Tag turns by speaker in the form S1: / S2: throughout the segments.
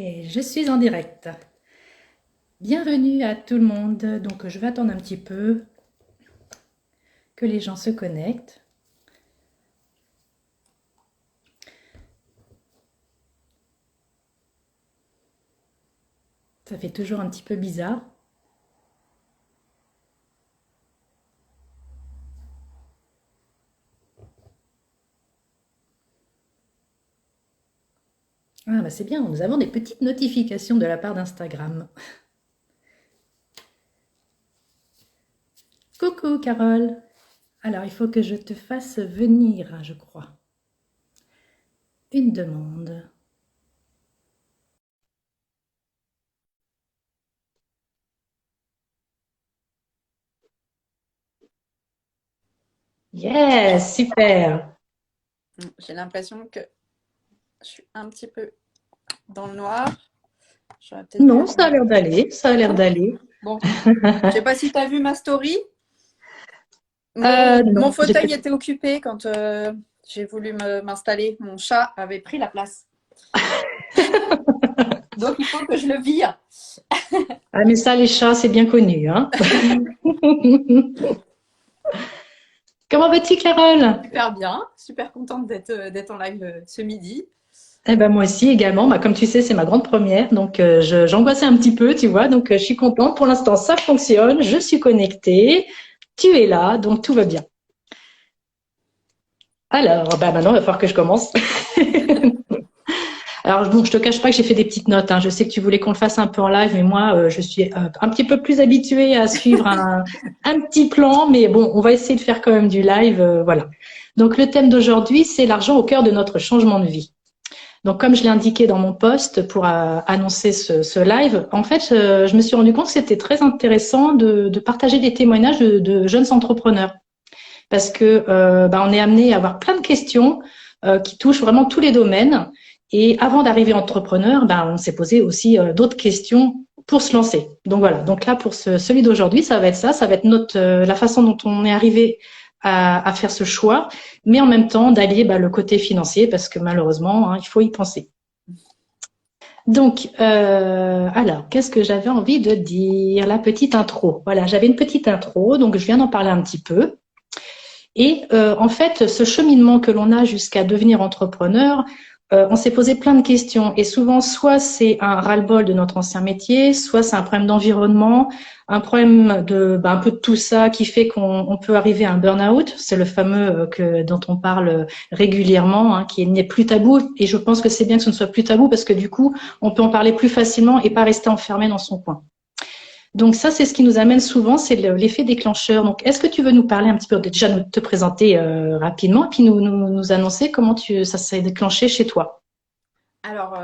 S1: Et je suis en direct. Bienvenue à tout le monde. Donc je vais attendre un petit peu que les gens se connectent. Ça fait toujours un petit peu bizarre. Ah bah c'est bien, nous avons des petites notifications de la part d'Instagram. Coucou Carole. Alors il faut que je te fasse venir, je crois. Une demande. Yes, super.
S2: J'ai l'impression que je suis un petit peu dans le noir. J'aurais peut-être dû
S1: Non, ça a
S2: allumer.
S1: l'air d'aller, ça a l'air
S2: Non?
S1: d'aller.
S2: Bon, je sais pas si tu as vu ma story. Mon
S1: Non,
S2: fauteuil était occupé quand j'ai voulu m'installer. Mon chat avait pris la place. Donc il faut que je le vire.
S1: Ah mais ça les chats c'est bien connu, hein. Comment vas-tu Carole?
S2: Super bien. Super contente d'être en live ce midi.
S1: Eh ben moi aussi également. Bah, comme tu sais, c'est ma grande première, donc j'angoissais un petit peu, tu vois. Donc je suis contente. Pour l'instant, ça fonctionne. Je suis connectée. Tu es là, donc tout va bien. Alors, bah maintenant, il va falloir que je commence. Alors bon, je te cache pas que j'ai fait des petites notes, hein. Je sais que tu voulais qu'on le fasse un peu en live, mais moi, je suis un petit peu plus habituée à suivre un petit plan, mais bon, on va essayer de faire quand même du live, voilà. Donc le thème d'aujourd'hui, c'est l'argent au cœur de notre changement de vie. Donc, comme je l'ai indiqué dans mon post pour annoncer ce live, en fait, je me suis rendu compte que c'était très intéressant de partager des témoignages de jeunes entrepreneurs parce que bah, on est amené à avoir plein de questions qui touchent vraiment tous les domaines. Et avant d'arriver entrepreneur, bah, on s'est posé aussi d'autres questions pour se lancer. Donc voilà. Donc là, pour celui d'aujourd'hui, ça va être ça. Ça va être la façon dont on est arrivé à faire ce choix, mais en même temps d'allier bah, le côté financier parce que malheureusement, hein, il faut y penser. Donc, alors, qu'est-ce que j'avais envie de dire? La petite intro. Voilà, j'avais une petite intro, donc je viens d'en parler un petit peu. Et en fait, ce cheminement que l'on a jusqu'à devenir entrepreneur, on s'est posé plein de questions. Et souvent, soit c'est un ras-le-bol de notre ancien métier, soit c'est un problème d'environnement, un problème de, un peu de tout ça qui fait qu'on peut arriver à un burn-out. C'est le fameux dont on parle régulièrement, hein, qui n'est plus tabou. Et je pense que c'est bien que ce ne soit plus tabou parce que du coup, on peut en parler plus facilement et pas rester enfermé dans son coin. Donc ça, c'est ce qui nous amène souvent, c'est l'effet déclencheur. Donc, est-ce que tu veux nous parler un petit peu, déjà nous te présenter rapidement, et puis nous annoncer comment ça s'est déclenché chez toi?
S2: Alors,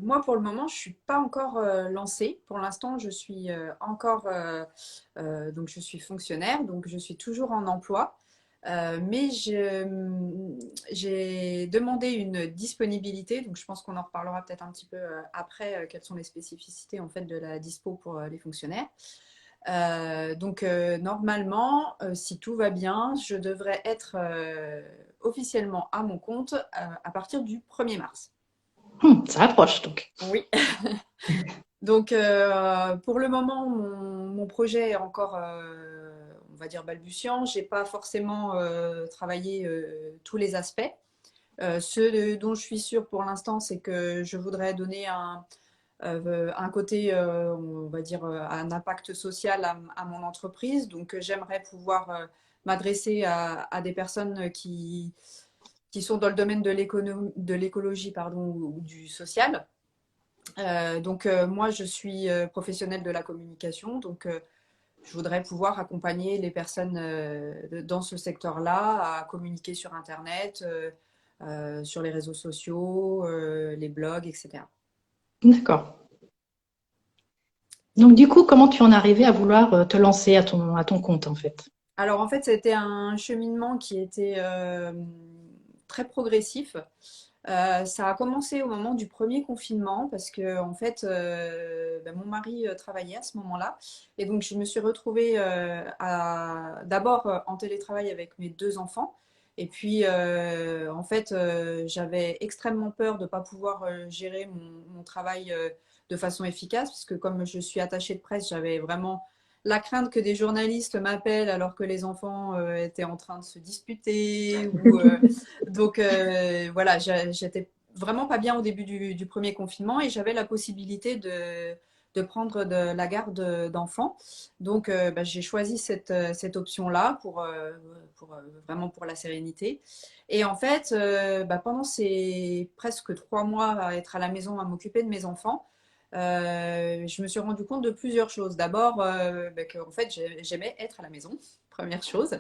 S2: moi pour le moment, je suis pas encore lancée. Pour l'instant, je suis encore donc je suis fonctionnaire, donc je suis toujours en emploi. Mais j'ai demandé une disponibilité, donc je pense qu'on en reparlera peut-être un petit peu après, quelles sont les spécificités en fait de la dispo pour les fonctionnaires. Normalement, si tout va bien, je devrais être officiellement à mon compte à partir du 1er mars.
S1: Ça approche donc.
S2: Oui. Pour le moment, mon projet est encore, on va dire, balbutiant. J'ai pas forcément travaillé tous les aspects. Dont je suis sûre pour l'instant, c'est que je voudrais donner un côté, on va dire, un impact social à mon entreprise. Donc, j'aimerais pouvoir m'adresser à des personnes qui sont dans le domaine de l'écologie, pardon, ou du social. Moi, je suis professionnelle de la communication, je voudrais pouvoir accompagner les personnes dans ce secteur-là à communiquer sur Internet, sur les réseaux sociaux, les blogs, etc.
S1: D'accord. Donc du coup, comment tu en es arrivé à vouloir te lancer à ton compte en fait?
S2: Alors en fait, c'était un cheminement qui était très progressif. Ça a commencé au moment du premier confinement parce que en fait, mon mari travaillait à ce moment-là et donc je me suis retrouvée d'abord en télétravail avec mes deux enfants Et puis, en fait, j'avais extrêmement peur de ne pas pouvoir gérer mon travail de façon efficace, puisque comme je suis attachée de presse, j'avais vraiment la crainte que des journalistes m'appellent alors que les enfants étaient en train de se disputer. Donc, voilà, j'étais vraiment pas bien au début du premier confinement et j'avais la possibilité de prendre de la garde d'enfants. Donc, bah, j'ai choisi cette option-là vraiment pour la sérénité. Et en fait, bah, pendant ces presque 3 mois à être à la maison, à m'occuper de mes enfants, je me suis rendu compte de plusieurs choses. D'abord, bah, qu'en fait, j'aimais être à la maison, première chose.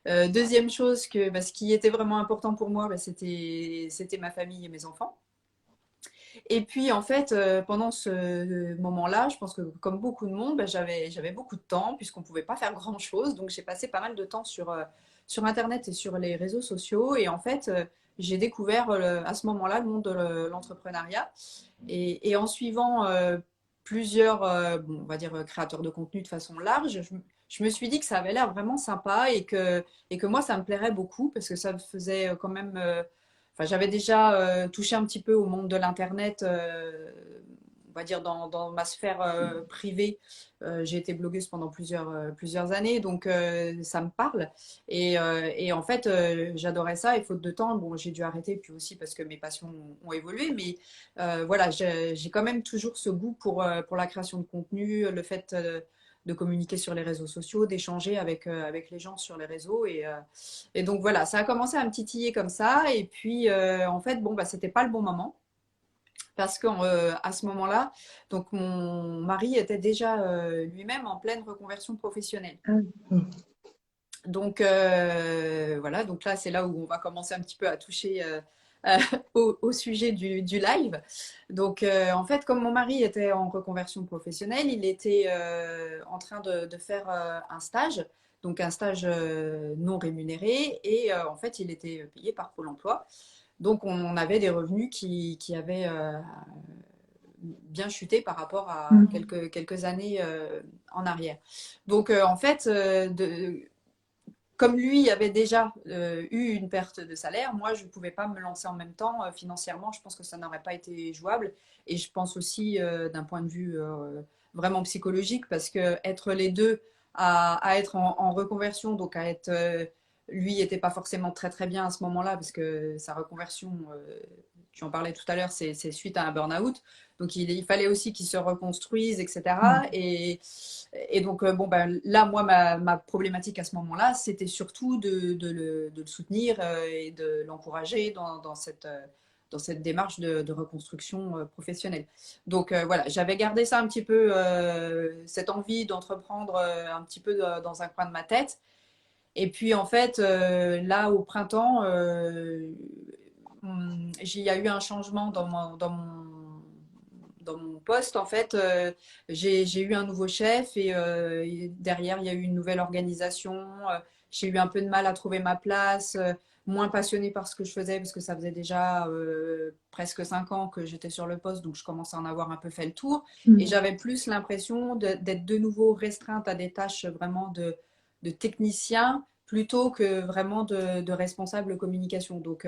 S2: Deuxième chose, que bah, ce qui était vraiment important pour moi, bah, c'était ma famille et mes enfants. Et puis, en fait, pendant ce moment-là, je pense que comme beaucoup de monde, bah, j'avais beaucoup de temps puisqu'on ne pouvait pas faire grand-chose. Donc, j'ai passé pas mal de temps sur Internet et sur les réseaux sociaux. Et en fait, j'ai découvert à ce moment-là le monde de l'entrepreneuriat. Et en suivant plusieurs, bon, on va dire, créateurs de contenu de façon large, je me suis dit que ça avait l'air vraiment sympa et que moi, ça me plairait beaucoup parce que ça me faisait quand même enfin, j'avais déjà touché un petit peu au monde de l'Internet, on va dire dans ma sphère privée. J'ai été blogueuse pendant plusieurs années, donc ça me parle. Et en fait, j'adorais ça. Et faute de temps, bon, j'ai dû arrêter, puis aussi parce que mes passions ont évolué. Mais voilà, j'ai quand même toujours ce goût pour la création de contenu, le fait de communiquer sur les réseaux sociaux, d'échanger avec les gens sur les réseaux. Et donc voilà, ça a commencé à me titiller comme ça. Et puis en fait, bon, bah, c'était pas le bon moment. Parce qu'à ce moment-là, donc mon mari était déjà lui-même en pleine reconversion professionnelle. Donc voilà, donc là c'est là où on va commencer un petit peu à toucher euh, au sujet du live. Donc en fait, comme mon mari était en reconversion professionnelle, il était en train de faire un stage, donc un stage non rémunéré, et en fait il était payé par Pôle emploi. Donc on avait des revenus qui avaient bien chuté par rapport à quelques années en arrière. Donc en fait, comme lui avait déjà eu une perte de salaire, moi, je ne pouvais pas me lancer en même temps financièrement. Je pense que ça n'aurait pas été jouable. Et je pense aussi d'un point de vue vraiment psychologique, parce que être les deux à être en reconversion, donc à être lui n'était pas forcément très très bien à ce moment-là, parce que sa reconversion, tu en parlais tout à l'heure, c'est suite à un burn-out. Donc il fallait aussi qu'il se reconstruise, etc. Et donc, bon, ben, là, moi, ma problématique à ce moment-là, c'était surtout de le soutenir et de l'encourager dans cette démarche de reconstruction professionnelle. Donc, voilà, j'avais gardé ça un petit peu, cette envie d'entreprendre un petit peu dans un coin de ma tête. Et puis, en fait, là, au printemps, il y a eu un changement dans mon poste, en fait, j'ai eu un nouveau chef et derrière, il y a eu une nouvelle organisation. J'ai eu un peu de mal à trouver ma place, moins passionnée par ce que je faisais parce que ça faisait déjà presque 5 ans que j'étais sur le poste, donc je commençais à en avoir un peu fait le tour. Et j'avais plus l'impression d'être de nouveau restreinte à des tâches vraiment de technicien plutôt que vraiment de responsable communication. Donc,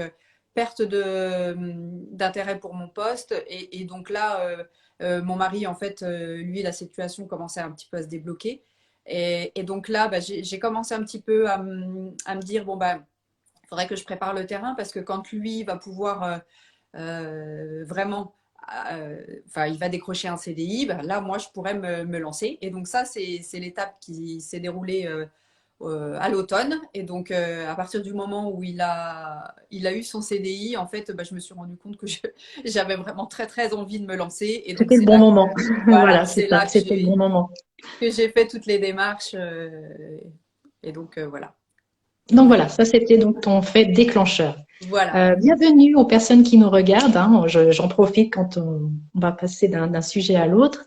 S2: perte d'intérêt pour mon poste. Et donc là, mon mari, en fait, lui, la situation commençait un petit peu à se débloquer. Et donc là, bah, j'ai commencé un petit peu à me dire, bon, bah, il faudrait que je prépare le terrain parce que quand lui va pouvoir vraiment, enfin, il va décrocher un CDI, bah, là, moi, je pourrais me lancer. Et donc ça, c'est l'étape qui s'est déroulée à l'automne. Et donc, à partir du moment où il a eu son CDI, en fait, bah, je me suis rendu compte que j'avais vraiment très, très envie de me lancer. Et donc,
S1: C'était le
S2: c'est
S1: bon
S2: là
S1: moment.
S2: voilà,
S1: Voilà, c'est
S2: c'est
S1: ça.
S2: là
S1: C'était le bon moment.
S2: que j'ai fait toutes les démarches. Et donc, voilà.
S1: Donc voilà, ça c'était donc ton fait déclencheur.
S2: Voilà.
S1: Bienvenue aux personnes qui nous regardent, hein. J'en profite quand on va passer d'un sujet à l'autre.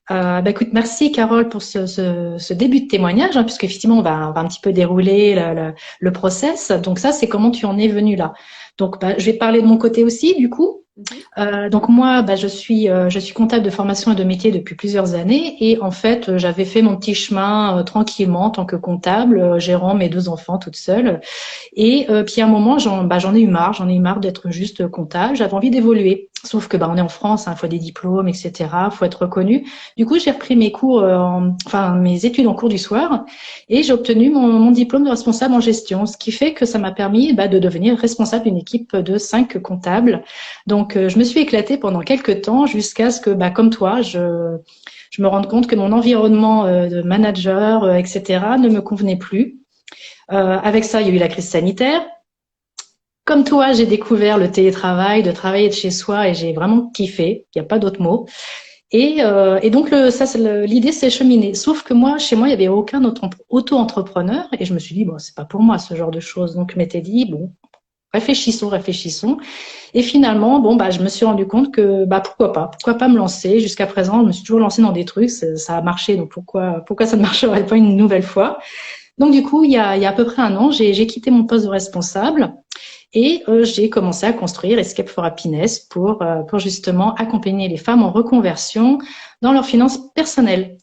S1: Bah écoute, merci Carole pour ce début de témoignage, hein, puisque effectivement on va un petit peu dérouler le process. Donc ça, c'est comment tu en es venue là. Donc bah, je vais parler de mon côté aussi, du coup.
S2: Mhm.
S1: Donc moi, je suis comptable de formation et de métier depuis plusieurs années et en fait, j'avais fait mon petit chemin tranquillement en tant que comptable, gérant mes 2 enfants toute seule. Et puis à un moment, j'en ai eu marre d'être juste comptable. J'avais envie d'évoluer. Sauf que on est en France, il faut des diplômes, etc. Faut être reconnu. Du coup, j'ai repris mes cours, enfin mes études en cours du soir, et j'ai obtenu mon diplôme de responsable en gestion, ce qui fait que ça m'a permis de devenir responsable d'une équipe de 5 comptables. Donc, je me suis éclatée pendant quelques temps jusqu'à ce que, comme toi, je me rende compte que mon environnement de manager, etc., ne me convenait plus. Avec ça, il y a eu la crise sanitaire. Comme toi, j'ai découvert le télétravail, de travailler de chez soi, et j'ai vraiment kiffé. Il n'y a pas d'autre mot. Et donc, l'idée s'est cheminée. Sauf que moi, chez moi, il n'y avait aucun autre auto-entrepreneur, et je me suis dit, bon, c'est pas pour moi ce genre de choses. Donc, je m'étais dit, bon, réfléchissons, réfléchissons. Et finalement, je me suis rendu compte que, pourquoi pas me lancer. Jusqu'à présent, je me suis toujours lancée dans des trucs, ça a marché, donc pourquoi ça ne marcherait pas une nouvelle fois? Donc, du coup, il y a à peu près un an, j'ai quitté mon poste de responsable. Et j'ai commencé à construire Escape for Happiness pour justement accompagner les femmes en reconversion dans leurs finances personnelles.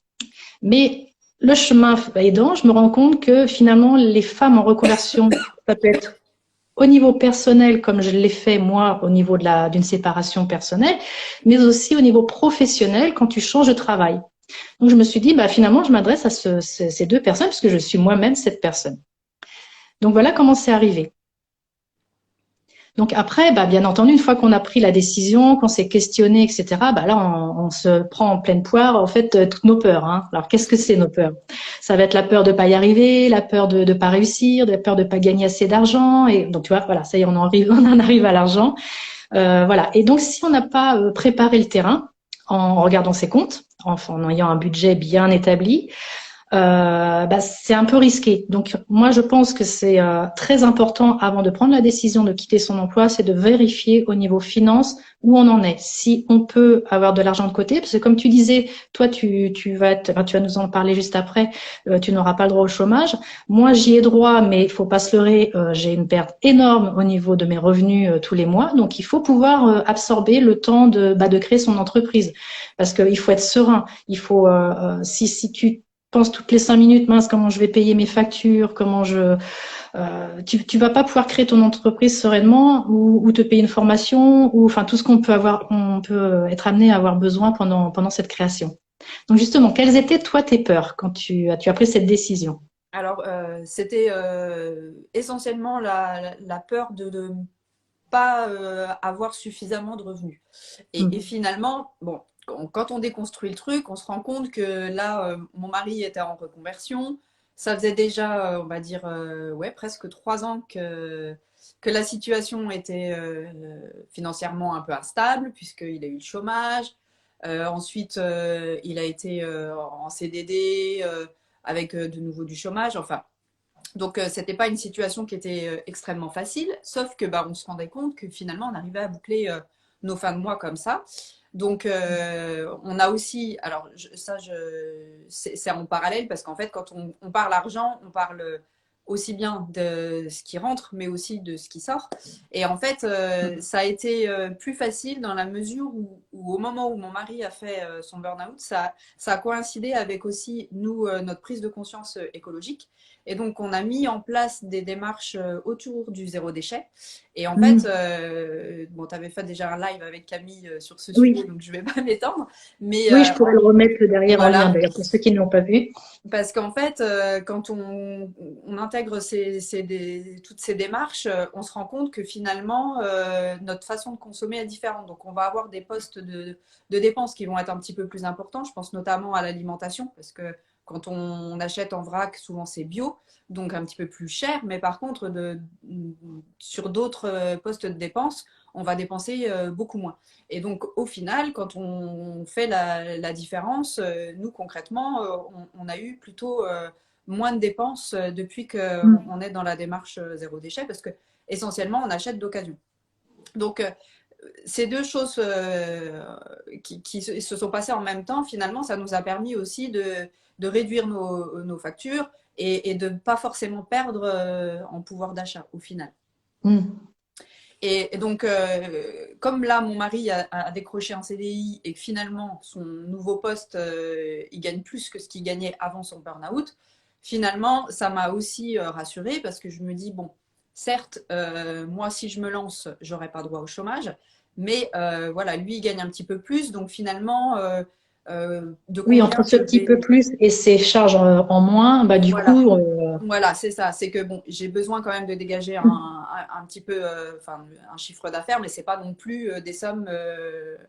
S1: Mais le chemin aidant, je me rends compte que finalement, les femmes en reconversion, ça peut être au niveau personnel, comme je l'ai fait moi, au niveau d'une séparation personnelle, mais aussi au niveau professionnel quand tu changes de travail. Donc je me suis dit, finalement, je m'adresse à ces 2 personnes parce que je suis moi-même cette personne. Donc voilà comment c'est arrivé. Donc après, bien entendu, une fois qu'on a pris la décision, qu'on s'est questionné, etc., là, on se prend en pleine poire, en fait, toutes nos peurs. Hein. Alors, qu'est-ce que c'est nos peurs? Ça va être la peur de pas y arriver, la peur de pas réussir, la peur de pas gagner assez d'argent. Et donc, tu vois, voilà, ça y est, on en arrive à l'argent. Voilà. Et donc, si on n'a pas préparé le terrain en regardant ses comptes, en ayant un budget bien établi, c'est un peu risqué. Donc moi, je pense que c'est très important avant de prendre la décision de quitter son emploi, c'est de vérifier au niveau finance où on en est. Si on peut avoir de l'argent de côté, parce que comme tu disais, toi, tu vas nous en parler juste après, tu n'auras pas le droit au chômage. Moi, j'y ai droit, mais il faut pas se leurrer, j'ai une perte énorme au niveau de mes revenus tous les mois. Donc il faut pouvoir absorber le temps de créer son entreprise, parce qu'il faut être serein. Il faut si tu pense toutes les 5 minutes, mince, comment je vais payer mes factures, tu vas pas pouvoir créer ton entreprise sereinement ou te payer une formation ou enfin tout ce on peut être amené à avoir besoin pendant cette création. Donc justement, quelles étaient toi tes peurs quand tu as pris cette décision?
S2: Alors, c'était essentiellement la peur de ne pas avoir suffisamment de revenus. Et
S1: Mhm.
S2: finalement, bon, quand on déconstruit le truc, on se rend compte que là, mon mari était en reconversion. Ça faisait déjà, on va dire, ouais, presque 3 ans que la situation était financièrement un peu instable, puisqu'il a eu le chômage. Ensuite, il a été en CDD avec de nouveau du chômage. Enfin, donc, c'était pas une situation qui était extrêmement facile, sauf que on se rendait compte que finalement, on arrivait à boucler nos fins de mois comme ça. Donc, on a aussi, alors c'est en parallèle parce qu'en fait, quand on parle argent, on parle aussi bien de ce qui rentre, mais aussi de ce qui sort. Et en fait, ça a été plus facile dans la mesure où au moment où mon mari a fait son burn-out, ça a coïncidé avec aussi nous, notre prise de conscience écologique. Et donc, on a mis en place des démarches autour du zéro déchet. Et en fait,
S1: Mhm.
S2: bon, tu avais fait déjà un live avec Camille sur ce sujet,
S1: Oui,
S2: donc je ne vais pas m'étendre. Mais
S1: oui, je pourrais le remettre derrière en lien
S2: voilà,
S1: d'ailleurs pour ceux qui ne l'ont pas vu.
S2: parce qu'en fait, quand on intègre toutes ces démarches, on se rend compte que finalement, notre façon de consommer est différente. Donc, on va avoir des postes de dépenses qui vont être un petit peu plus importants. Je pense notamment à l'alimentation, parce que quand on achète en vrac, souvent c'est bio, donc un petit peu plus cher. Mais par contre, sur d'autres postes de dépenses, on va dépenser beaucoup moins. Et donc, au final, quand on fait la différence, nous, concrètement, on a eu plutôt moins de dépenses depuis
S1: Mhm.
S2: qu'on est dans la démarche zéro déchet, parce que essentiellement, on achète d'occasion. Donc, ces deux choses qui se sont passées en même temps, finalement, ça nous a permis aussi de réduire nos factures et de ne pas forcément perdre en pouvoir d'achat au final.
S1: Mhm.
S2: Et donc, comme là, mon mari a décroché un CDI et que finalement, son nouveau poste, il gagne plus que ce qu'il gagnait avant son burn-out, finalement, ça m'a aussi rassurée parce que je me dis, bon, certes, moi, si je me lance, j'aurai pas droit au chômage, mais voilà, lui, il gagne un petit peu plus, donc finalement, de
S1: Oui,
S2: combien
S1: entre ce
S2: je
S1: petit peu
S2: vais...
S1: plus et ces charges en moins, bah, du
S2: Voilà.
S1: coup,
S2: Voilà, c'est ça. C'est que bon, j'ai besoin quand même de dégager un petit peu, enfin, un chiffre d'affaires, mais c'est pas non plus des sommes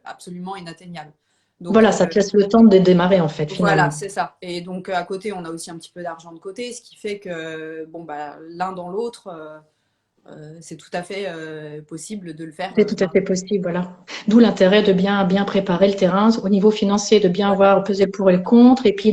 S2: absolument inatteignables. Donc
S1: voilà, ça te laisse le temps de démarrer, en fait,
S2: voilà,
S1: finalement.
S2: c'est ça. Et donc à côté, on a aussi un petit peu d'argent de côté, ce qui fait que bon bah l'un dans l'autre, c'est tout à fait possible de le faire
S1: C'est tout à
S2: l'un
S1: fait
S2: dans l'autre.
S1: possible, voilà. D'où l'intérêt de bien préparer le terrain au niveau financier, de bien
S2: Voilà.
S1: voir peser le pour et le contre, et puis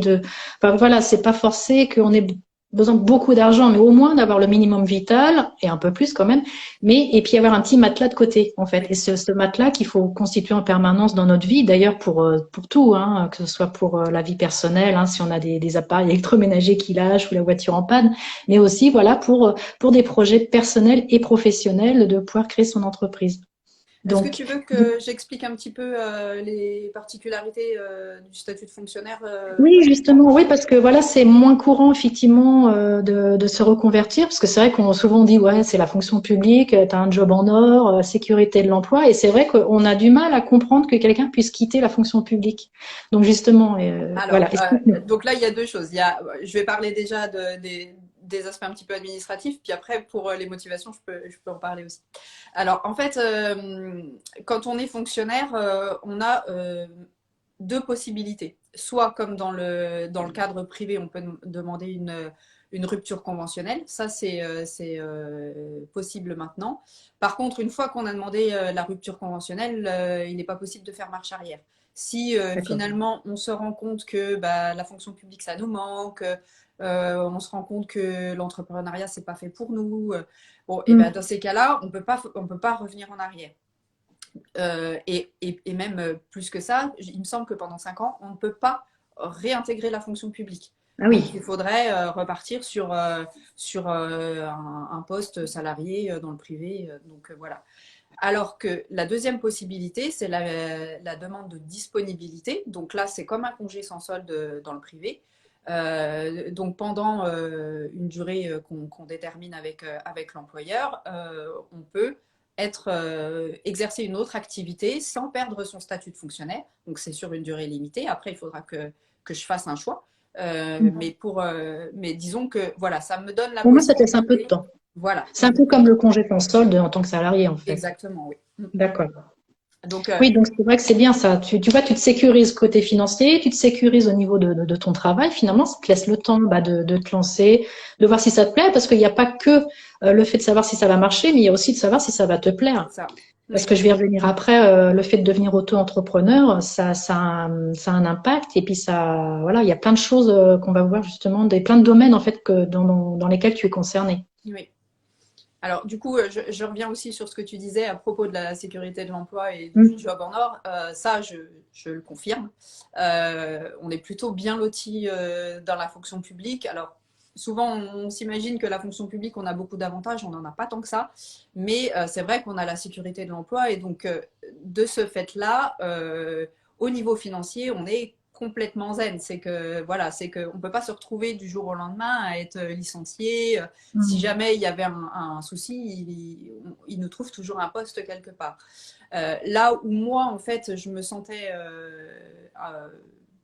S1: enfin, voilà, c'est pas forcé qu'on ait besoin de beaucoup d'argent, mais au moins d'avoir le minimum vital et un peu plus quand même, mais et puis avoir un petit matelas de côté en fait.
S2: Oui.
S1: Et ce matelas qu'il faut constituer en permanence dans notre vie, d'ailleurs pour tout, hein, que ce soit pour la vie personnelle, hein, si on a des appareils électroménagers qui lâchent ou la voiture en panne, mais aussi voilà pour des projets personnels et professionnels de pouvoir créer son entreprise.
S2: Est-ce que
S1: Donc,
S2: tu veux que j'explique un petit peu les particularités du statut de fonctionnaire
S1: oui, justement, oui, parce que voilà, c'est moins courant effectivement de se reconvertir, parce que c'est vrai qu'on souvent dit ouais, c'est la fonction publique, tu as un job en or, sécurité de l'emploi, et c'est vrai qu'on a du mal à comprendre que quelqu'un puisse quitter la fonction publique. Donc justement,
S2: Alors,
S1: voilà, explique-nous.
S2: donc là, il y a deux choses. Je vais parler déjà des aspects un petit peu administratifs, puis après, pour les motivations, je peux en parler aussi. Alors, en fait, quand on est fonctionnaire, on a deux possibilités. Soit, comme dans le cadre privé, on peut demander une rupture conventionnelle. Ça, c'est possible maintenant. Par contre, une fois qu'on a demandé la rupture conventionnelle, il n'est pas possible de faire marche arrière. Si
S1: D'accord.
S2: finalement on se rend compte que bah, la fonction publique ça nous manque, on se rend compte que l'entrepreneuriat c'est pas fait pour nous, bon et ben
S1: Hmm.
S2: dans ces cas-là on peut pas revenir en arrière. Et même plus que ça, il me semble que pendant 5 ans on ne peut pas réintégrer la fonction publique.
S1: Ah
S2: Donc
S1: oui,
S2: il faudrait repartir sur un poste salarié dans le privé. Donc voilà. Alors que la deuxième possibilité, c'est la demande de disponibilité. Donc là, c'est comme un congé sans solde dans le privé. Donc pendant une durée qu'on détermine avec l'employeur, on peut exercer une autre activité sans perdre son statut de fonctionnaire. Donc c'est sur une durée limitée. Après, il faudra que je fasse un choix. Mais disons que voilà, ça me donne la
S1: pour moi, ça te laisse un peu de
S2: possibilité.
S1: temps.
S2: Voilà,
S1: C'est un peu comme le congé sans solde en tant que salarié, en fait.
S2: exactement, oui.
S1: D'accord.
S2: Donc,
S1: Oui, donc c'est vrai que c'est bien ça. Tu vois, tu te sécurises côté financier, tu te sécurises au niveau de ton travail. Finalement, ça te laisse le temps bah, de te lancer, de voir si ça te plaît, parce qu'il n'y a pas que le fait de savoir si ça va marcher, mais il y a aussi de savoir si ça va te
S2: c'est
S1: plaire.
S2: ça.
S1: Parce
S2: Oui,
S1: que je vais revenir après, le fait de devenir auto-entrepreneur, ça a un impact. Et puis ça, voilà, il y a plein de choses qu'on va voir justement, plein de domaines en fait dans lesquels tu es concerné.
S2: oui. Alors, du coup, je reviens aussi sur ce que tu disais à propos de la sécurité de l'emploi et du
S1: Mm.
S2: job en or. Ça, je le confirme. On est plutôt bien loti dans la fonction publique. Alors, souvent, on s'imagine que la fonction publique, on a beaucoup d'avantages. On n'en a pas tant que ça. Mais c'est vrai qu'on a la sécurité de l'emploi. Et donc, de ce fait-là, au niveau financier, on est complètement zen. C'est que voilà, c'est qu'on ne peut pas se retrouver du jour au lendemain à être licencié. Si
S1: Mm.
S2: jamais il y avait un souci, il nous trouve toujours un poste quelque part. Là où moi, en fait, je me sentais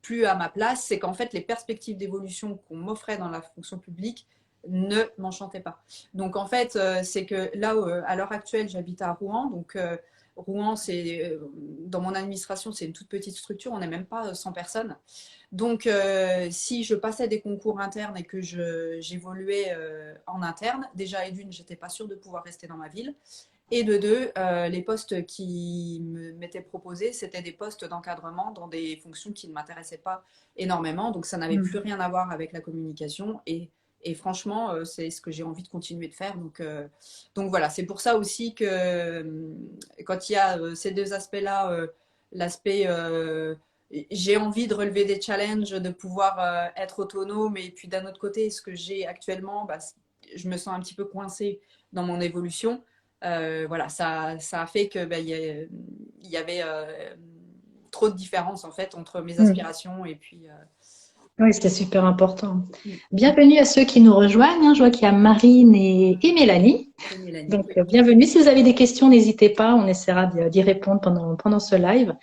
S2: plus à ma place, c'est qu'en fait, les perspectives d'évolution qu'on m'offrait dans la fonction publique ne m'enchantaient pas. Donc, en fait, c'est que là, à l'heure actuelle, j'habite à Rouen. Donc, Rouen, dans mon administration, c'est une toute petite structure. On n'est même pas 100 personnes. Donc, si je passais des concours internes et que j'évoluais en interne, déjà, et d'une, j'étais pas sûre de pouvoir rester dans ma ville. Et de deux, les postes qui m'étaient proposés, c'était des postes d'encadrement dans des fonctions qui ne m'intéressaient pas énormément. Donc, ça n'avait plus
S1: Mm.
S2: rien à voir avec la communication. Et franchement, c'est ce que j'ai envie de continuer de faire. Donc voilà, c'est pour ça aussi que quand il y a ces deux aspects-là, l'aspect j'ai envie de relever des challenges, de pouvoir être autonome. Et puis d'un autre côté, ce que j'ai actuellement, bah, je me sens un petit peu coincée dans mon évolution. Voilà, ça a fait que il y avait trop de différence en fait entre mes
S1: Mm.
S2: aspirations et puis
S1: Oui, c'était super important. Bienvenue à ceux qui nous rejoignent, hein. Je vois qu'il y a Marine et Mélanie.
S2: et Mélanie.
S1: Donc,
S2: Oui.
S1: bienvenue. Si vous avez des questions, n'hésitez pas. On essaiera d'y répondre pendant ce live.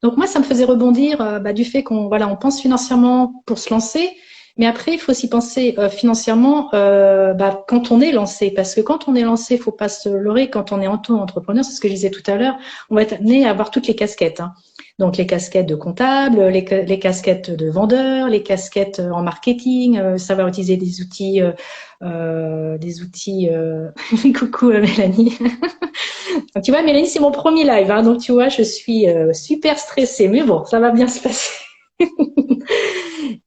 S1: Donc, moi, ça me faisait rebondir du fait qu'on voilà, on pense financièrement pour se lancer. Mais après, il faut aussi penser financièrement quand on est lancé. Parce que quand on est lancé, il faut pas se leurrer. Quand on est auto-entrepreneur, c'est ce que je disais tout à l'heure, on va être amené à avoir toutes les casquettes, hein. Donc, les casquettes de comptable, les casquettes de vendeur, les casquettes en marketing, savoir utiliser des outils. Coucou Mélanie. Tu vois, Mélanie, c'est mon premier live, hein, donc tu vois, je suis super stressée. Mais bon, ça va bien se passer.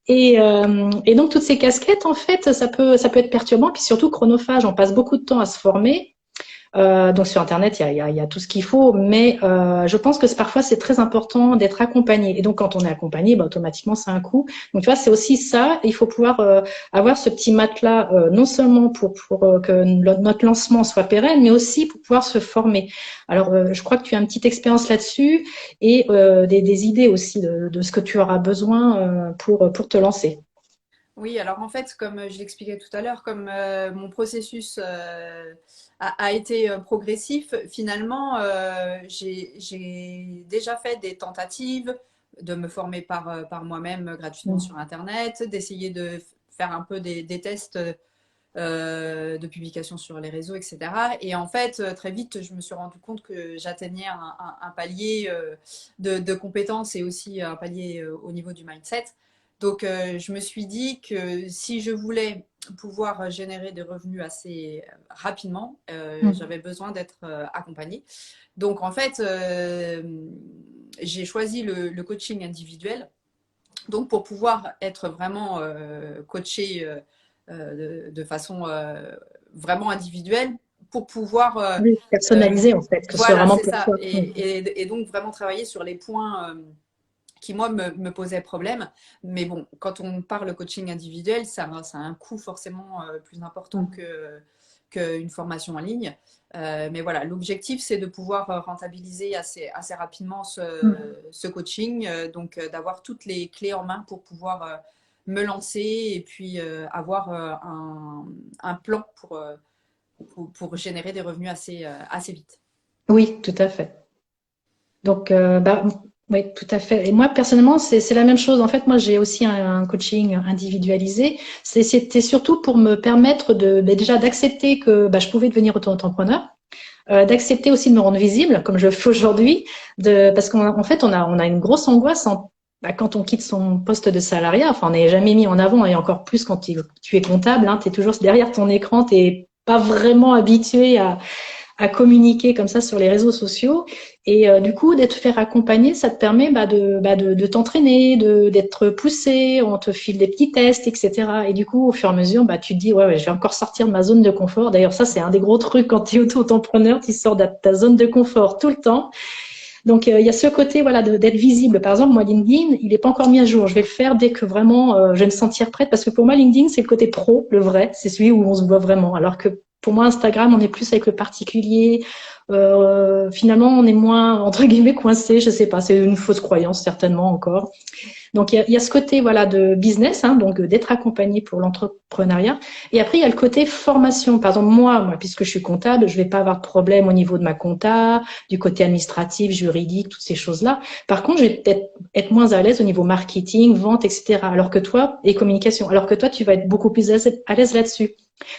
S1: Et donc toutes ces casquettes, en fait, ça peut être perturbant, puis surtout chronophage. On passe beaucoup de temps à se former. Donc sur Internet, il y a tout ce qu'il faut, mais je pense que parfois c'est très important d'être accompagné. Et donc quand on est accompagné, automatiquement c'est un coût. Donc tu vois, c'est aussi ça. Il faut pouvoir avoir ce petit matelas, non seulement pour que notre lancement soit pérenne, mais aussi pour pouvoir se former. Alors je crois que tu as une petite expérience là-dessus et des idées aussi de ce que tu auras besoin pour te lancer.
S2: Oui, alors en fait, comme je l'expliquais tout à l'heure, comme mon processus a été progressif, finalement, j'ai déjà fait des tentatives de me former par moi-même gratuitement
S1: Mm.
S2: sur Internet, d'essayer de faire un peu des tests de publication sur les réseaux, etc. Et en fait, très vite, je me suis rendu compte que j'atteignais un palier de compétences et aussi un palier au niveau du mindset. Donc, je me suis dit que si je voulais pouvoir générer des revenus assez rapidement,
S1: Mm.
S2: j'avais besoin d'être accompagnée. Donc, en fait, j'ai choisi le coaching individuel. Donc, pour pouvoir être vraiment coaché de façon vraiment individuelle, pour pouvoir
S1: Oui,
S2: euh,
S1: personnalisé en fait, que ce soit
S2: voilà,
S1: vraiment
S2: c'est
S1: pour
S2: ça.
S1: toi. Mm.
S2: Et donc vraiment travailler sur les points qui, moi, me posaient problème. Mais bon, quand on parle coaching individuel, ça a un coût forcément plus important
S1: Mm.
S2: qu'une formation en ligne. Mais voilà, l'objectif, c'est de pouvoir rentabiliser assez rapidement
S1: Mm.
S2: ce coaching, donc d'avoir toutes les clés en main pour pouvoir me lancer et puis avoir un plan pour générer des revenus assez vite.
S1: Oui, tout à fait. Donc, oui, tout à fait. Et moi, personnellement, c'est la même chose. En fait, moi, j'ai aussi un coaching individualisé. C'était surtout pour me permettre déjà d'accepter que je pouvais devenir auto-entrepreneur, d'accepter aussi de me rendre visible, comme je le fais aujourd'hui, parce qu'en fait, on a une grosse angoisse quand on quitte son poste de salariat. Enfin, on n'est jamais mis en avant, et encore plus quand tu es comptable, hein, tu es toujours derrière ton écran, tu n'es pas vraiment habitué à communiquer comme ça sur les réseaux sociaux. Et du coup, d'être fait accompagner, ça te permet de t'entraîner, d'être poussé, on te file des petits tests, etc. Et du coup, au fur et à mesure, tu te dis, ouais, je vais encore sortir de ma zone de confort. D'ailleurs, ça, c'est un des gros trucs quand tu es auto-entrepreneur, tu sors de ta zone de confort tout le temps. Donc, il y a ce côté, voilà, d'être visible. Par exemple, moi, LinkedIn, il n'est pas encore mis à jour. Je vais le faire dès que vraiment je vais me sentir prête, parce que pour moi, LinkedIn, c'est le côté pro, le vrai. C'est celui où on se voit vraiment. Alors que pour moi, Instagram, on est plus avec le particulier. Finalement, on est moins, entre guillemets, coincé. Je sais pas, c'est une fausse croyance, certainement encore. Donc, il y a ce côté voilà de business, hein, donc d'être accompagné pour l'entrepreneuriat. Et après, il y a le côté formation. Par exemple, moi, puisque je suis comptable, je vais pas avoir de problème au niveau de ma compta, du côté administratif, juridique, toutes ces choses-là. Par contre, je vais peut-être être moins à l'aise au niveau marketing, vente, etc. Alors que toi, et communication. Alors que toi, tu vas être beaucoup plus à l'aise là-dessus.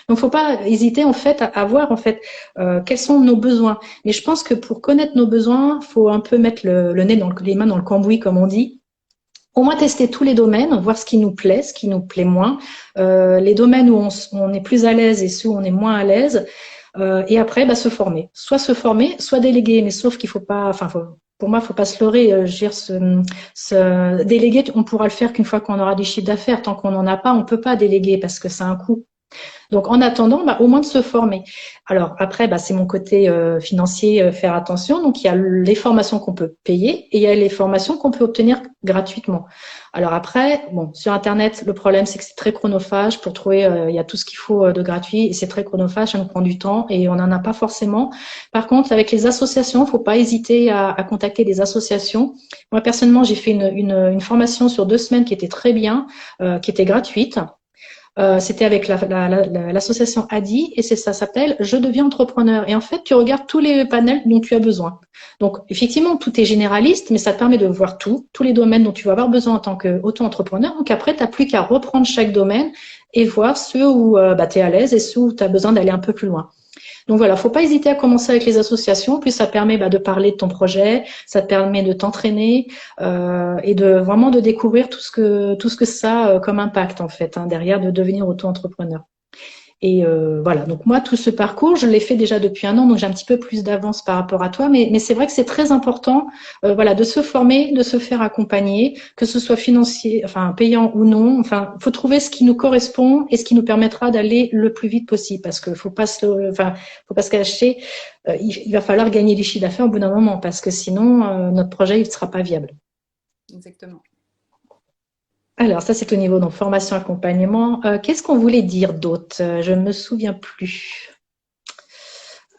S1: Donc, faut pas hésiter en fait à voir en fait quels sont nos besoins. Mais je pense que pour connaître nos besoins, faut un peu mettre le nez les mains dans le cambouis, comme on dit, au moins tester tous les domaines, voir ce qui nous plaît, ce qui nous plaît moins, les domaines où on est plus à l'aise et ceux où on est moins à l'aise, et après se former. Soit se former, soit déléguer, mais sauf qu'il faut pas, pour moi, il faut pas se leurrer. Je veux dire, déléguer, on pourra le faire qu'une fois qu'on aura du chiffre d'affaires. Tant qu'on n'en a pas, on peut pas déléguer parce que c'est un coût. Donc, en attendant, au moins de se former. Alors, après, c'est mon côté financier, faire attention. Donc, il y a les formations qu'on peut payer et il y a les formations qu'on peut obtenir gratuitement. Alors après, bon, sur Internet, le problème, c'est que c'est très chronophage. Pour trouver, il y a tout ce qu'il faut de gratuit et c'est très chronophage, ça nous prend du temps et on n'en a pas forcément. Par contre, avec les associations, il faut pas hésiter à contacter des associations. Moi, personnellement, j'ai fait une formation sur 2 semaines qui était très bien, qui était gratuite. C'était avec l'association ADI et ça s'appelle Je deviens entrepreneur. Et en fait, tu regardes tous les panels dont tu as besoin. Donc, effectivement, tout est généraliste, mais ça te permet de voir tous les domaines dont tu vas avoir besoin en tant qu'auto-entrepreneur. Donc, après, tu n'as plus qu'à reprendre chaque domaine et voir ceux où tu es à l'aise et ceux où tu as besoin d'aller un peu plus loin. Donc voilà, faut pas hésiter à commencer avec les associations, puis ça permet de parler de ton projet, ça te permet de t'entraîner et de vraiment de découvrir tout ce que ça a comme impact en fait derrière de devenir auto-entrepreneur. Et voilà, donc moi, tout ce parcours, je l'ai fait déjà depuis un an, donc j'ai un petit peu plus d'avance par rapport à toi, mais c'est vrai que c'est très important voilà, de se former, de se faire accompagner, que ce soit financier, enfin payant ou non, enfin, faut trouver ce qui nous correspond et ce qui nous permettra d'aller le plus vite possible, parce que faut pas faut pas se cacher, il va falloir gagner du chiffre d'affaires au bout d'un moment, parce que sinon, notre projet, il ne sera pas viable.
S2: Exactement.
S1: Alors, ça, c'est au niveau de formation, accompagnement. Qu'est-ce qu'on voulait dire d'autre? Je ne me souviens plus.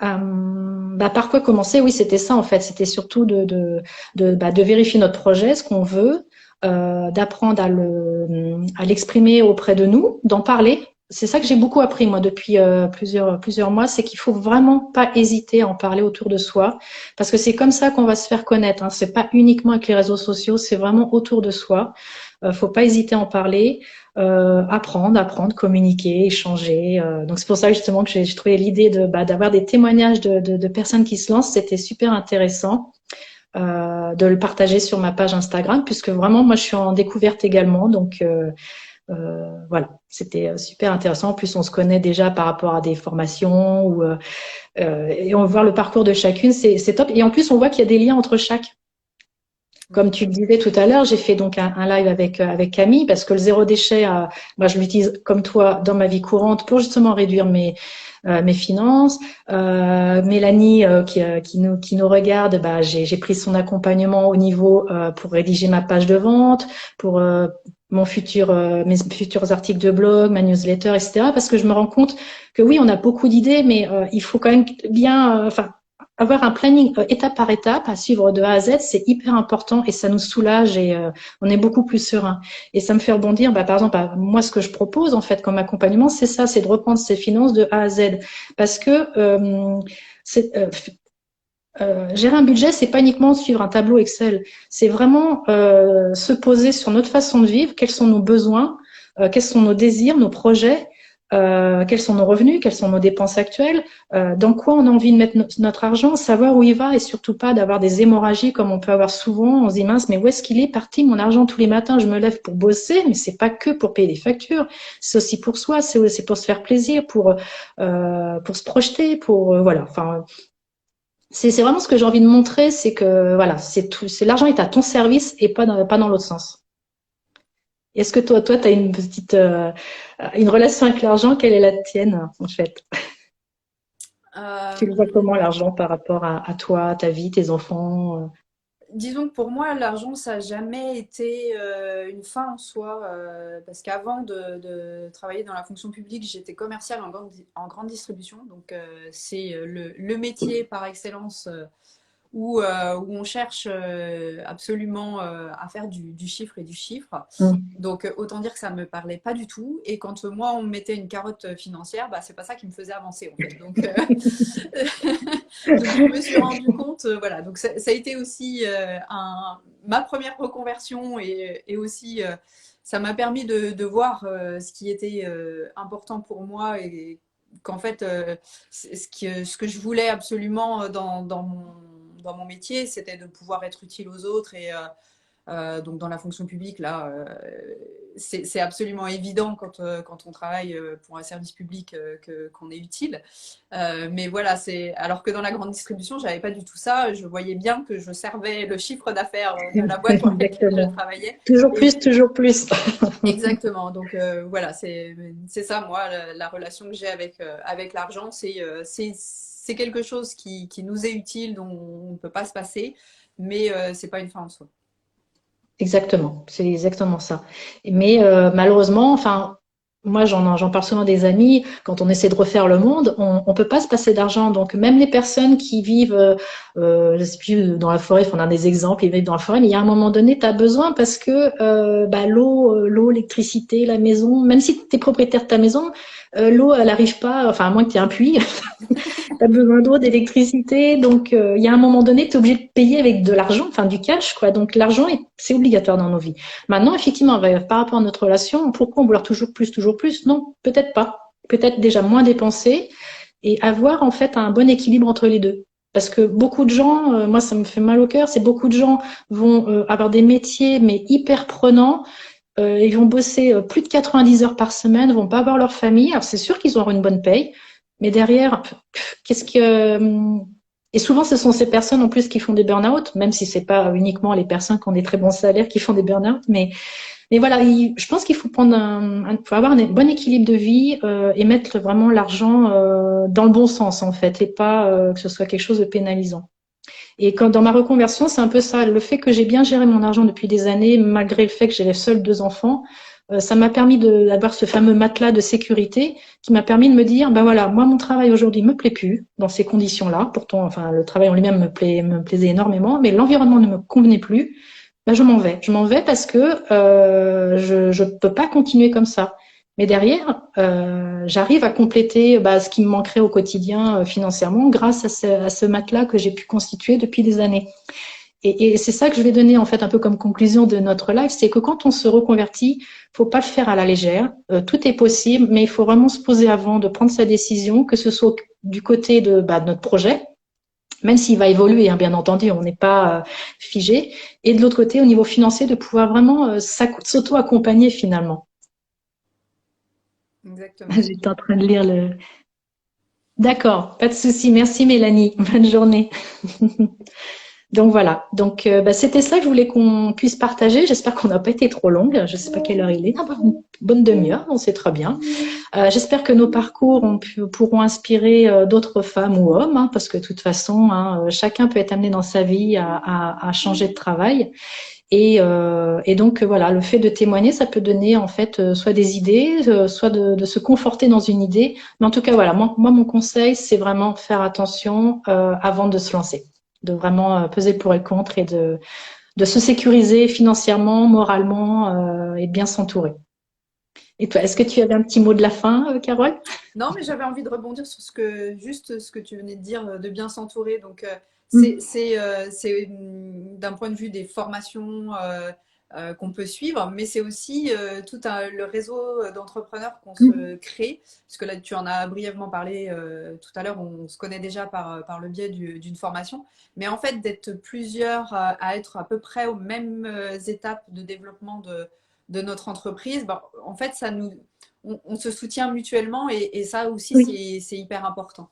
S1: Par quoi commencer? Oui, c'était ça en fait. C'était surtout de vérifier notre projet, ce qu'on veut, d'apprendre à l'exprimer auprès de nous, d'en parler. C'est ça que j'ai beaucoup appris moi depuis plusieurs mois, c'est qu'il faut vraiment pas hésiter à en parler autour de soi, parce que c'est comme ça qu'on va se faire connaître. Hein. C'est pas uniquement avec les réseaux sociaux, c'est vraiment autour de soi. Faut pas hésiter à en parler, apprendre, communiquer, échanger. Donc c'est pour ça justement que j'ai trouvé l'idée d'avoir des témoignages de personnes qui se lancent, c'était super intéressant. De le partager sur ma page Instagram, puisque vraiment moi je suis en découverte également, donc voilà, c'était super intéressant. En plus on se connaît déjà par rapport à des formations et on va voir le parcours de chacune, c'est top. Et en plus on voit qu'il y a des liens entre chaque. Comme tu le disais tout à l'heure, j'ai fait donc un live avec Camille parce que le zéro déchet, moi je l'utilise comme toi dans ma vie courante pour justement réduire mes finances. Mélanie qui nous regarde, j'ai pris son accompagnement au niveau pour rédiger ma page de vente, pour mes futurs articles de blog, ma newsletter, etc. Parce que je me rends compte que oui, on a beaucoup d'idées, mais il faut quand même bien, avoir un planning étape par étape à suivre de A à Z, c'est hyper important et ça nous soulage et on est beaucoup plus serein. Et ça me fait rebondir, par exemple, moi, ce que je propose en fait comme accompagnement, c'est ça, c'est de reprendre ses finances de A à Z. Parce que gérer un budget, c'est pas uniquement suivre un tableau Excel, c'est vraiment se poser sur notre façon de vivre, quels sont nos besoins, quels sont nos désirs, nos projets, quels sont nos revenus, quelles sont nos dépenses actuelles, dans quoi on a envie de mettre notre argent, savoir où il va et surtout pas d'avoir des hémorragies comme on peut avoir souvent. On se dit mince, mais où est-ce qu'il est parti mon argent tous les matins? Je me lève pour bosser, mais c'est pas que pour payer des factures, c'est aussi pour soi, c'est aussi pour se faire plaisir, pour se projeter, pour voilà. Enfin, c'est vraiment ce que j'ai envie de montrer, c'est que voilà, c'est l'argent est à ton service et pas dans l'autre sens. Est-ce que toi, tu as une petite une relation avec l'argent? Quelle est la tienne en fait? Tu le vois comment l'argent par rapport à toi, ta vie, tes enfants?
S2: Disons que pour moi, l'argent, ça n'a jamais été une fin en soi, parce qu'avant de travailler dans la fonction publique, j'étais commerciale en grande distribution. Donc, c'est le métier par excellence où on cherche absolument à faire du chiffre et du chiffre.
S1: Mm.
S2: Donc, autant dire que ça ne me parlait pas du tout. Et quand moi, on me mettait une carotte financière, c'est pas ça qui me faisait avancer, en fait. Donc, donc je me suis rendu compte, voilà. Donc, ça a été aussi ma première reconversion et aussi, ça m'a permis de voir ce qui était important pour moi et qu'en fait, ce que je voulais absolument dans mon métier, c'était de pouvoir être utile aux autres et donc dans la fonction publique, là, c'est absolument évident quand on travaille pour un service public qu'on est utile. Mais voilà, alors que dans la grande distribution, j'avais pas du tout ça. Je voyais bien que je servais le chiffre d'affaires de la boîte pour laquelle je
S1: Exactement.
S2: travaillais.
S1: Toujours
S2: Et
S1: plus, toujours plus.
S2: exactement. Donc voilà, c'est ça, moi, la relation que j'ai avec l'argent, c'est quelque chose qui nous est utile, dont on ne peut pas se passer, mais c'est pas une fin en soi.
S1: Exactement, c'est exactement ça. Mais malheureusement, enfin, moi j'en parle souvent à des amis, quand on essaie de refaire le monde, on peut pas se passer d'argent. Donc même les personnes qui vivent, je sais plus, dans la forêt, enfin, on a des exemples, ils vivent dans la forêt, mais il y a un moment donné, tu as besoin parce que bah, l'eau, l'électricité, la maison, même si tu es propriétaire de ta maison, l'eau, elle arrive pas, enfin à moins que tu aies un puits, tu as besoin d'eau, d'électricité. Donc, il y a un moment donné, tu es obligé de payer avec de l'argent, enfin du cash, quoi. Donc, l'argent, c'est obligatoire dans nos vies. Maintenant, effectivement, par rapport à notre relation, pourquoi vouloir toujours plus, toujours plus? Non, peut-être pas. Peut-être déjà moins dépenser et avoir en fait un bon équilibre entre les deux. Parce que beaucoup de gens, moi ça me fait mal au cœur, c'est beaucoup de gens vont avoir des métiers mais hyper prenants, ils vont bosser plus de 90 heures par semaine, vont pas avoir leur famille. Alors c'est sûr qu'ils auront une bonne paye, mais derrière, qu'est-ce que et souvent ce sont ces personnes en plus qui font des burn-out, même si c'est pas uniquement les personnes qui ont des très bons salaires qui font des burn-out, mais voilà, je pense qu'il faut faut avoir un bon équilibre de vie et mettre vraiment l'argent dans le bon sens en fait, et pas que ce soit quelque chose de pénalisant. Et quand dans ma reconversion, c'est un peu ça. Le fait que j'ai bien géré mon argent depuis des années, malgré le fait que j'avais seul 2 enfants, ça m'a permis d'avoir ce fameux matelas de sécurité qui m'a permis de me dire, ben voilà, moi mon travail aujourd'hui me plaît plus dans ces conditions-là. Pourtant, enfin le travail en lui-même me plaisait énormément, mais l'environnement ne me convenait plus. Ben je m'en vais. Je m'en vais parce que je peux pas continuer comme ça. Mais derrière, j'arrive à compléter bah, ce qui me manquerait au quotidien financièrement grâce à ce matelas que j'ai pu constituer depuis des années. Et c'est ça que je vais donner en fait un peu comme conclusion de notre live, c'est que quand on se reconvertit, faut pas le faire à la légère. Tout est possible, mais il faut vraiment se poser avant de prendre sa décision, que ce soit du côté de notre projet, même s'il va évoluer, hein, bien entendu, on n'est pas figé, et de l'autre côté, au niveau financier, de pouvoir vraiment s'auto-accompagner finalement.
S2: Exactement.
S1: J'étais en train de lire le. D'accord, pas de souci. Merci Mélanie. Bonne journée. Donc voilà. Donc bah, c'était ça que je voulais qu'on puisse partager. J'espère qu'on n'a pas été trop longue. Je ne sais pas quelle heure il est. Ah, bah, une bonne demi-heure, on sait très bien. J'espère que nos parcours pourront inspirer d'autres femmes ou hommes, hein, parce que de toute façon, hein, chacun peut être amené dans sa vie à changer de travail. Et donc voilà, le fait de témoigner, ça peut donner en fait soit des idées, soit de se conforter dans une idée. Mais en tout cas, voilà, moi mon conseil, c'est vraiment faire attention avant de se lancer, de vraiment peser le pour et le contre et de se sécuriser financièrement, moralement et de bien s'entourer. Et toi, est-ce que tu avais un petit mot de la fin, Carole?
S2: Non, mais j'avais envie de rebondir sur juste ce que tu venais de dire, de bien s'entourer. Donc,
S1: Mm.
S2: c'est d'un point de vue des formations qu'on peut suivre, mais c'est aussi le réseau d'entrepreneurs qu'on
S1: Mm.
S2: se crée. Parce que là, tu en as brièvement parlé tout à l'heure, on se connaît déjà par le biais d'une formation. Mais en fait, d'être plusieurs à être à peu près aux mêmes étapes de développement de notre entreprise, bah, en fait, on se soutient mutuellement et ça aussi,
S1: Oui,
S2: c'est hyper important.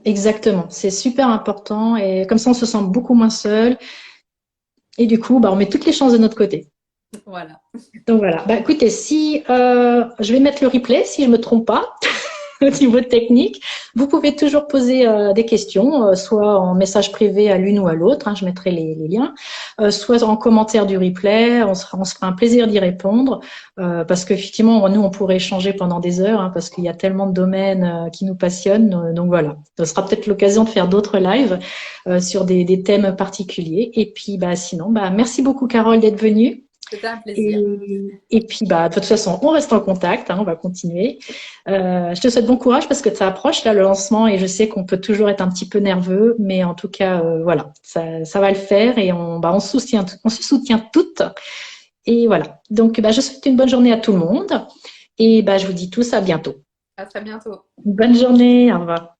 S1: exactement. C'est super important et comme ça, on se sent beaucoup moins seul. Et du coup, bah, on met toutes les chances de notre côté.
S2: Voilà.
S1: Donc voilà. Bah, écoutez, si je vais mettre le replay, si je me trompe pas, au niveau technique, vous pouvez toujours poser des questions, soit en message privé à l'une ou à l'autre, hein, je mettrai les liens, soit en commentaire du replay, on se fera un plaisir d'y répondre, parce qu'effectivement, nous, on pourrait échanger pendant des heures, hein, parce qu'il y a tellement de domaines qui nous passionnent, donc voilà. Ce sera peut-être l'occasion de faire d'autres lives sur des thèmes particuliers. Et puis, bah, sinon, bah, merci beaucoup, Carole, d'être venue.
S2: C'était un plaisir.
S1: Et puis, bah, de toute façon, on reste en contact, hein, on va continuer. Je te souhaite bon courage parce que ça approche là le lancement et je sais qu'on peut toujours être un petit peu nerveux, mais en tout cas, voilà, ça va le faire et on se soutient toutes. Et voilà. Donc, bah, je souhaite une bonne journée à tout le monde et bah, je vous dis tous à bientôt.
S2: À très bientôt.
S1: Bonne journée, au revoir.